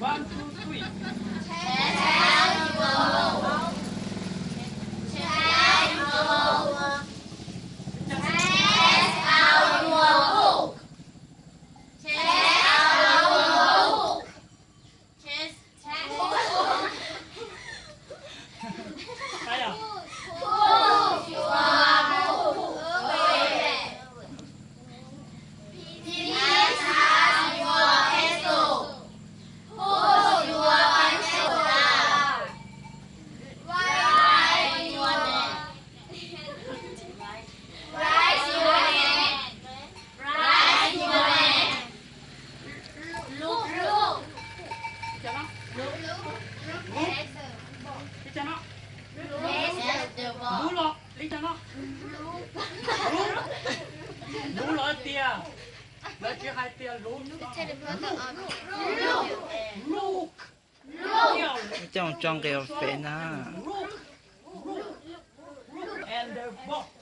One, two, three. Ai à? Lý cho nó. Lú lọ, lý cho nó. Lú lọ tia. Lọ chia hai tia lú. Look. Trong cái phê na. And the box.